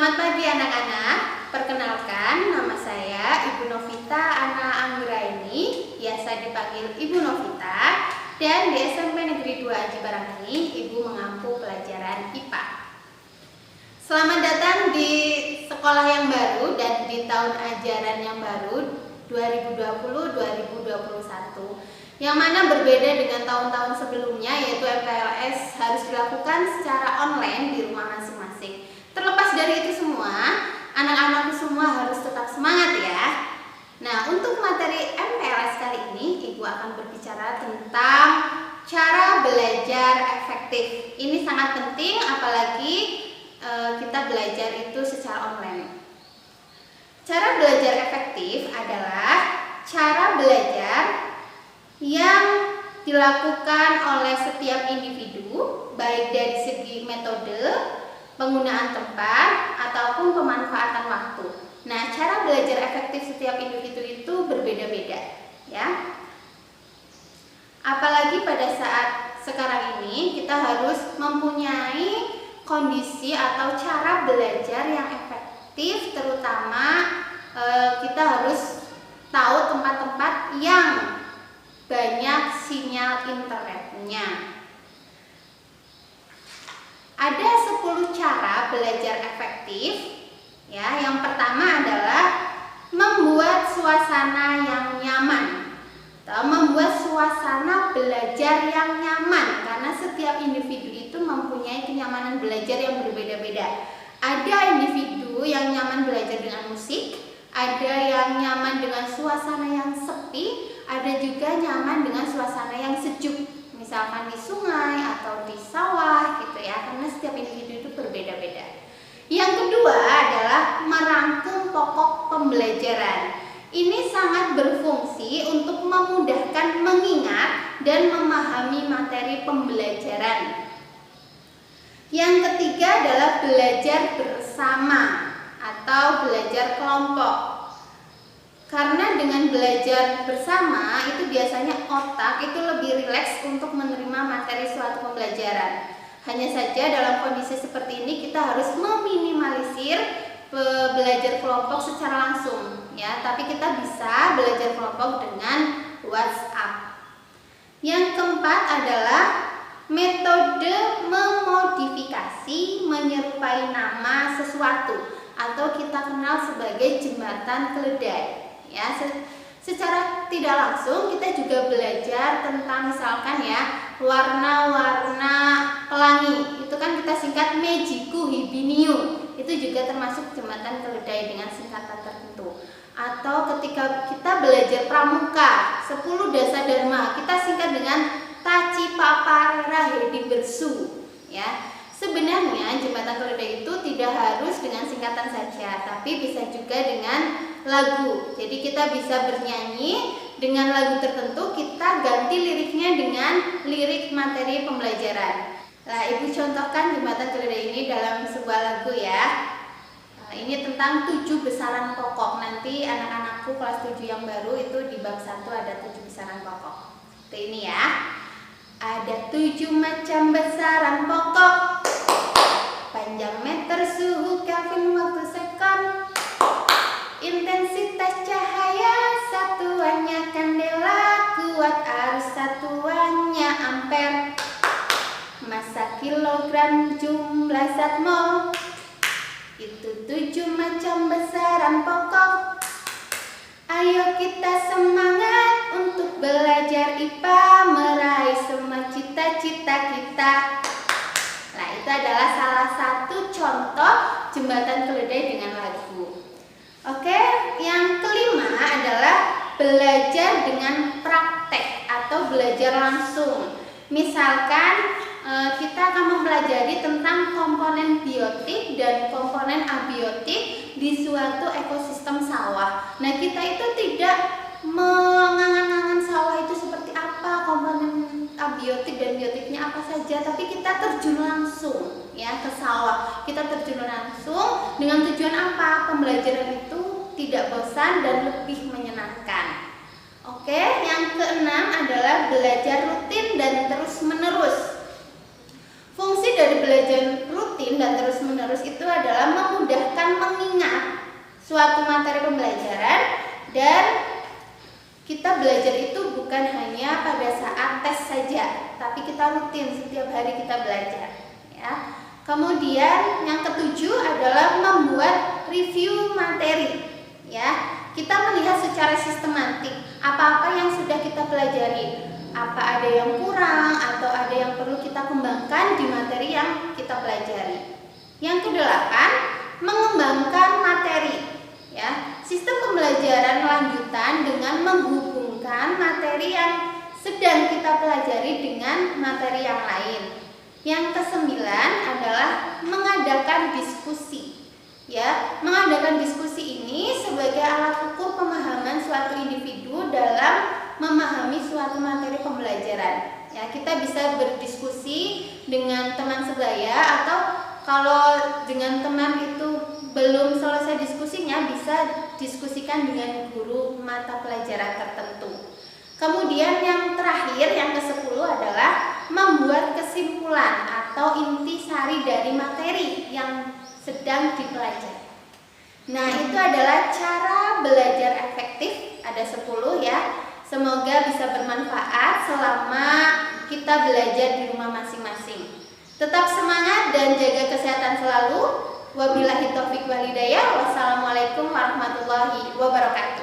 Selamat pagi anak-anak. Perkenalkan, nama saya Ibu Novita Ana Anggraini, biasa dipanggil Ibu Novita, dan di SMP Negeri 2 Aji Barang ini Ibu mengampu pelajaran IPA. Selamat datang di sekolah yang baru dan di tahun ajaran yang baru 2020-2021, yang mana berbeda dengan tahun-tahun sebelumnya, yaitu MPLS harus dilakukan secara online di rumah masing-masing. Terlepas dari itu semua, anak-anakku semua harus tetap semangat ya. Nah, untuk materi MPLS kali ini, Ibu akan berbicara tentang cara belajar efektif. Ini sangat penting, apalagi kita belajar itu secara online. Cara belajar efektif adalah cara belajar yang dilakukan oleh setiap individu, baik dari segi metode, penggunaan tempat, ataupun pemanfaatan waktu. Nah, cara belajar efektif setiap individu itu berbeda-beda, ya. Apalagi pada saat sekarang ini kita harus mempunyai kondisi atau cara belajar yang efektif, terutama kita harus tahu tempat-tempat yang banyak sinyal internetnya. Ada 10 cara belajar efektif. Ya, yang pertama adalah membuat suasana yang nyaman. Atau membuat suasana belajar yang nyaman, karena setiap individu itu mempunyai kenyamanan belajar yang berbeda-beda. Ada individu yang nyaman belajar dengan musik, ada yang nyaman dengan suasana yang sepi, ada juga nyaman dengan suasana yang sejuk, misalkan di sungai atau di sawah gitu ya, karena setiap individu itu berbeda-beda. Yang kedua adalah merangkum pokok pembelajaran. Ini sangat berfungsi untuk memudahkan mengingat dan memahami materi pembelajaran. Yang ketiga adalah belajar bersama atau belajar kelompok. Karena dengan belajar bersama itu biasanya otak itu lebih rileks untuk menerima materi suatu pembelajaran. Hanya saja dalam kondisi seperti ini kita harus meminimalisir belajar kelompok secara langsung, ya. Tapi kita bisa belajar kelompok dengan WhatsApp. Yang keempat adalah metode memodifikasi menyerupai nama sesuatu, atau kita kenal sebagai jembatan keledai. Ya, secara tidak langsung kita juga belajar tentang misalkan ya warna-warna pelangi. Itu kan kita singkat Mejiku Hibiniu. Itu juga termasuk jembatan keledai dengan singkatan tertentu. Atau ketika kita belajar pramuka 10 dasa dharma, kita singkat dengan Taci Paparera Hedi Bersu, ya. Sebenarnya jembatan keledai itu tidak harus dengan singkatan saja, tapi bisa juga dengan lagu. Jadi kita bisa bernyanyi dengan lagu tertentu, kita ganti liriknya dengan lirik materi pembelajaran. Nah, Ibu contohkan jembatan keledai ini dalam sebuah lagu ya. Ini tentang 7 besaran pokok. Nanti anak-anakku kelas 7 yang baru itu di bab 1 ada 7 besaran pokok. Seperti ini ya. Ada 7 macam besaran pokok. Panjang meter, suhu Kelvin, waktu sekon, intensitas cahaya, satuannya kandela, kuat arus satuannya ampere, massa kilogram, jumlah zat mol. Itu 7 macam besaran pokok. Ayo kita semangat untuk belajar IPA, meraih semua cita-cita kita. Nah, itu adalah salah satu contoh jembatan keledai dengan lagu. Oke, yang kelima adalah belajar dengan praktek atau belajar langsung. Misalkan kita akan mempelajari tentang komponen biotik dan komponen abiotik di suatu ekosistem sawah. Nah, kita itu tidak mengangan-angan sawah itu seperti apa, komponen abiotik dan biotiknya apa saja, tapi kita terjun langsung ya ke sawah. Kita terjun langsung dengan tujuan apa? Pembelajaran itu tidak bosan dan lebih menyenangkan. Oke, yang keenam adalah belajar rutin dan terus-menerus. Fungsi dari belajar rutin rutin dan terus-menerus itu adalah memudahkan mengingat suatu materi pembelajaran, dan kita belajar itu bukan hanya pada saat tes saja, tapi kita rutin setiap hari kita belajar, ya. Kemudian yang ketujuh adalah membuat review materi, ya. Kita melihat secara sistematik apa-apa yang sudah kita pelajari, apa ada yang kurang atau ada yang perlu kita kembangkan di materi yang kita pelajari. Yang kedelapan, mengembangkan materi, ya. Sistem pembelajaran lanjutan dengan menghubungkan materi yang sedang kita pelajari dengan materi yang lain. Yang kesembilan adalah mengadakan diskusi, ya. Mengadakan diskusi ini sebagai alat ukur pemahaman suatu individu dalam memahami suatu materi pembelajaran. Ya, kita bisa berdiskusi dengan teman sebaya, atau kalau dengan teman itu belum selesai diskusinya, bisa diskusikan dengan guru mata pelajaran tertentu. Kemudian yang terakhir, yang ke-10 adalah membuat kesimpulan atau intisari dari materi yang sedang dipelajari. Nah, itu adalah cara belajar efektif, ada 10 ya. Semoga bisa bermanfaat selama kita belajar di rumah masing-masing. Tetap semangat dan jaga kesehatan selalu. Wabillahi taufiq wal hidayah. Wassalamualaikum warahmatullahi wabarakatuh.